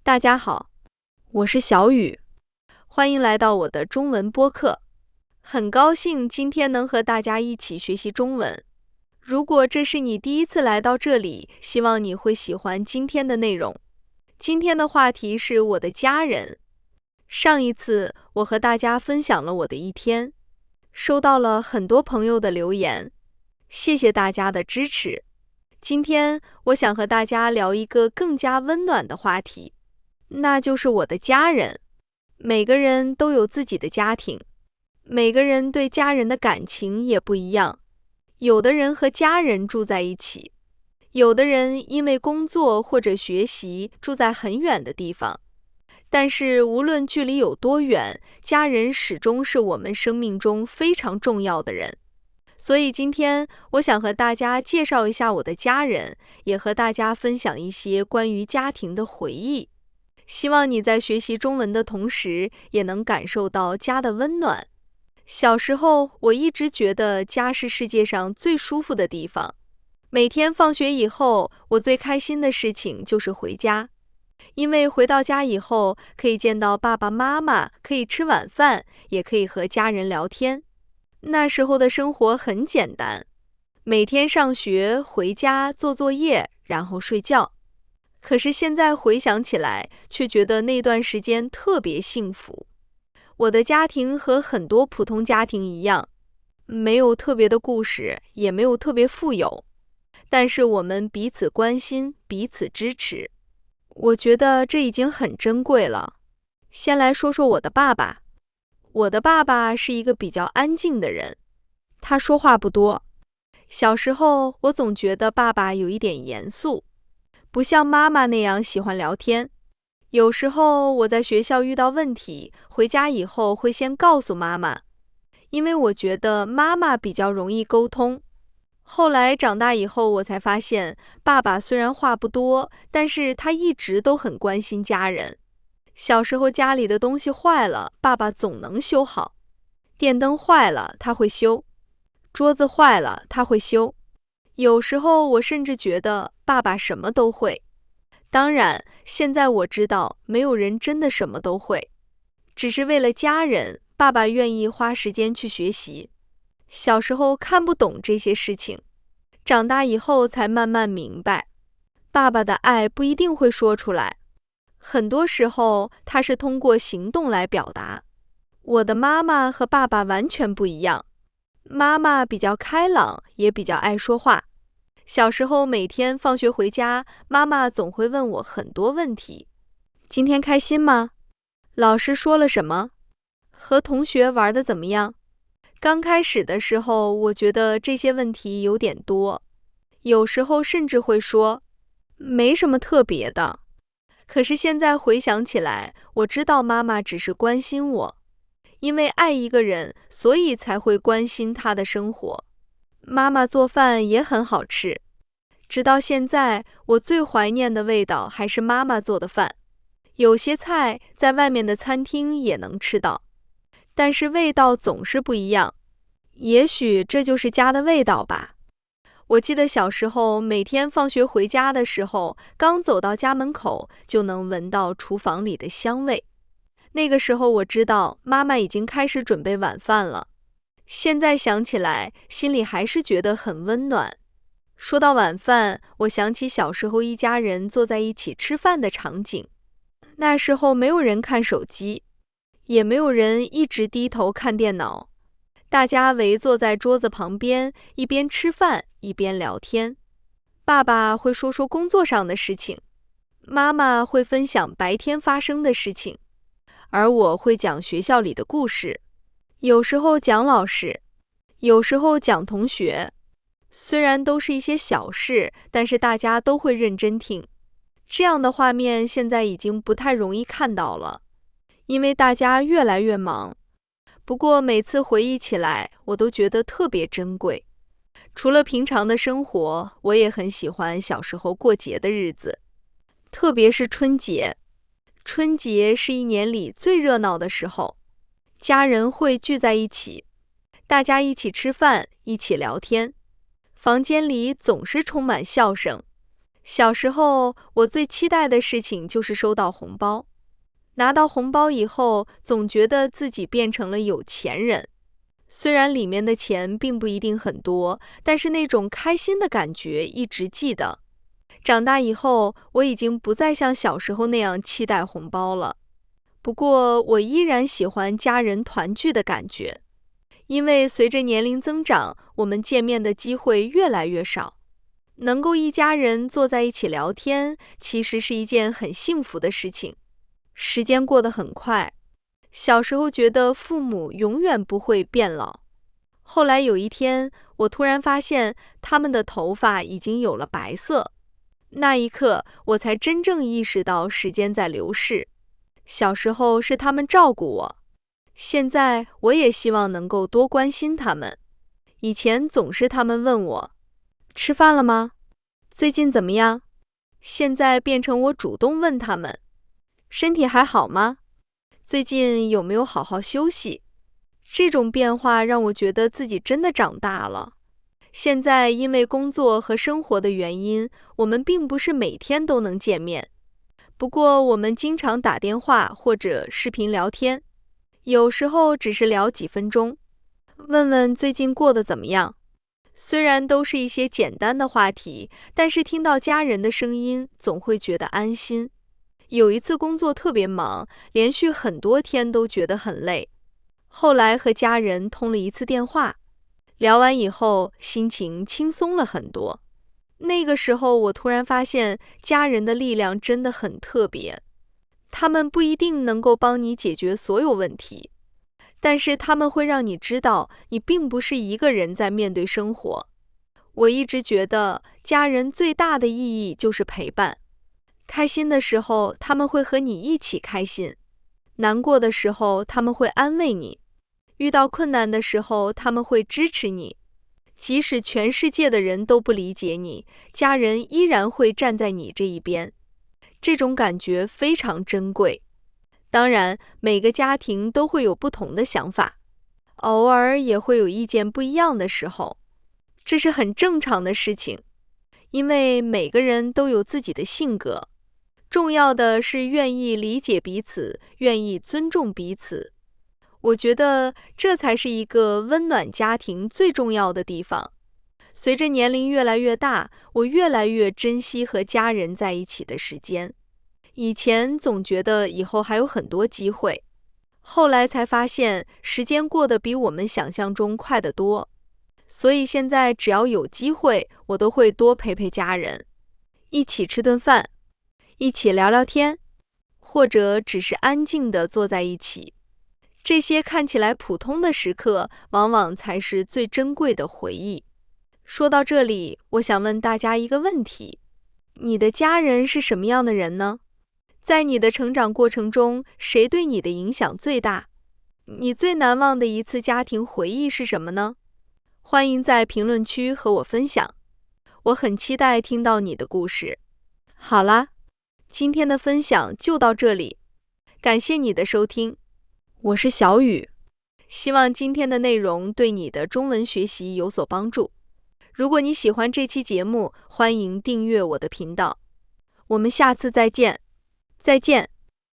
大家好，我是小雨，欢迎来到我的中文播客。很高兴今天能和大家一起学习中文。如果这是你第一次来到这里，希望你会喜欢今天的内容。今天的话题是我的家人。上一次我和大家分享了我的一天，收到了很多朋友的留言，谢谢大家的支持。今天我想和大家聊一个更加温暖的话题，那就是我的家人。每个人都有自己的家庭，每个人对家人的感情也不一样。有的人和家人住在一起，有的人因为工作或者学习住在很远的地方。但是无论距离有多远，家人始终是我们生命中非常重要的人。所以今天我想和大家介绍一下我的家人，也和大家分享一些关于家庭的回忆。希望你在学习中文的同时，也能感受到家的温暖。小时候，我一直觉得家是世界上最舒服的地方。每天放学以后，我最开心的事情就是回家。因为回到家以后，可以见到爸爸妈妈，可以吃晚饭，也可以和家人聊天。那时候的生活很简单，每天上学、回家、做作业，然后睡觉。可是现在回想起来，却觉得那段时间特别幸福。我的家庭和很多普通家庭一样，没有特别的故事，也没有特别富有，但是我们彼此关心，彼此支持。我觉得这已经很珍贵了。先来说说我的爸爸。我的爸爸是一个比较安静的人，他说话不多。小时候，我总觉得爸爸有一点严肃，不像妈妈那样喜欢聊天。有时候我在学校遇到问题，回家以后会先告诉妈妈，因为我觉得妈妈比较容易沟通。后来长大以后，我才发现，爸爸虽然话不多，但是他一直都很关心家人。小时候家里的东西坏了，爸爸总能修好。电灯坏了，他会修；桌子坏了，他会修。有时候我甚至觉得爸爸什么都会。当然，现在我知道没有人真的什么都会，只是为了家人，爸爸愿意花时间去学习。小时候看不懂这些事情，长大以后才慢慢明白，爸爸的爱不一定会说出来，很多时候他是通过行动来表达。我的妈妈和爸爸完全不一样，妈妈比较开朗，也比较爱说话。小时候每天放学回家，妈妈总会问我很多问题。今天开心吗？老师说了什么？和同学玩得怎么样？刚开始的时候，我觉得这些问题有点多，有时候甚至会说，没什么特别的。可是现在回想起来，我知道妈妈只是关心我，因为爱一个人，所以才会关心他的生活。妈妈做饭也很好吃，直到现在，我最怀念的味道还是妈妈做的饭。有些菜在外面的餐厅也能吃到，但是味道总是不一样。也许这就是家的味道吧。我记得小时候，每天放学回家的时候，刚走到家门口，就能闻到厨房里的香味。那个时候我知道妈妈已经开始准备晚饭了。现在想起来，心里还是觉得很温暖。说到晚饭，我想起小时候一家人坐在一起吃饭的场景。那时候没有人看手机，也没有人一直低头看电脑，大家围坐在桌子旁边，一边吃饭一边聊天。爸爸会说说工作上的事情，妈妈会分享白天发生的事情，而我会讲学校里的故事，有时候讲老师，有时候讲同学。虽然都是一些小事，但是大家都会认真听。这样的画面现在已经不太容易看到了，因为大家越来越忙。不过每次回忆起来，我都觉得特别珍贵。除了平常的生活，我也很喜欢小时候过节的日子，特别是春节。春节是一年里最热闹的时候，家人会聚在一起，大家一起吃饭，一起聊天，房间里总是充满笑声。小时候，我最期待的事情就是收到红包。拿到红包以后，总觉得自己变成了有钱人。虽然里面的钱并不一定很多，但是那种开心的感觉一直记得。长大以后，我已经不再像小时候那样期待红包了。不过，我依然喜欢家人团聚的感觉，因为随着年龄增长，我们见面的机会越来越少。能够一家人坐在一起聊天，其实是一件很幸福的事情。时间过得很快，小时候觉得父母永远不会变老，后来有一天，我突然发现他们的头发已经有了白色。那一刻，我才真正意识到时间在流逝。小时候是他们照顾我，现在我也希望能够多关心他们。以前总是他们问我，吃饭了吗？最近怎么样？现在变成我主动问他们，身体还好吗？最近有没有好好休息？这种变化让我觉得自己真的长大了。现在因为工作和生活的原因，我们并不是每天都能见面。不过我们经常打电话或者视频聊天，有时候只是聊几分钟，问问最近过得怎么样。虽然都是一些简单的话题，但是听到家人的声音，总会觉得安心。有一次工作特别忙，连续很多天都觉得很累。后来和家人通了一次电话，聊完以后，心情轻松了很多。那个时候，我突然发现家人的力量真的很特别。他们不一定能够帮你解决所有问题，但是他们会让你知道，你并不是一个人在面对生活。我一直觉得，家人最大的意义就是陪伴。开心的时候，他们会和你一起开心；难过的时候，他们会安慰你；遇到困难的时候，他们会支持你。即使全世界的人都不理解你，家人依然会站在你这一边。这种感觉非常珍贵。当然，每个家庭都会有不同的想法，偶尔也会有意见不一样的时候，这是很正常的事情，因为每个人都有自己的性格。重要的是愿意理解彼此，愿意尊重彼此。我觉得这才是一个温暖家庭最重要的地方。随着年龄越来越大，我越来越珍惜和家人在一起的时间。以前总觉得以后还有很多机会，后来才发现时间过得比我们想象中快得多。所以现在只要有机会，我都会多陪陪家人，一起吃顿饭，一起聊聊天，或者只是安静地坐在一起。这些看起来普通的时刻，往往才是最珍贵的回忆。说到这里，我想问大家一个问题：你的家人是什么样的人呢？在你的成长过程中，谁对你的影响最大？你最难忘的一次家庭回忆是什么呢？欢迎在评论区和我分享，我很期待听到你的故事。好啦，今天的分享就到这里，感谢你的收听，我是小雨，希望今天的内容对你的中文学习有所帮助。如果你喜欢这期节目，欢迎订阅我的频道。我们下次再见。再见。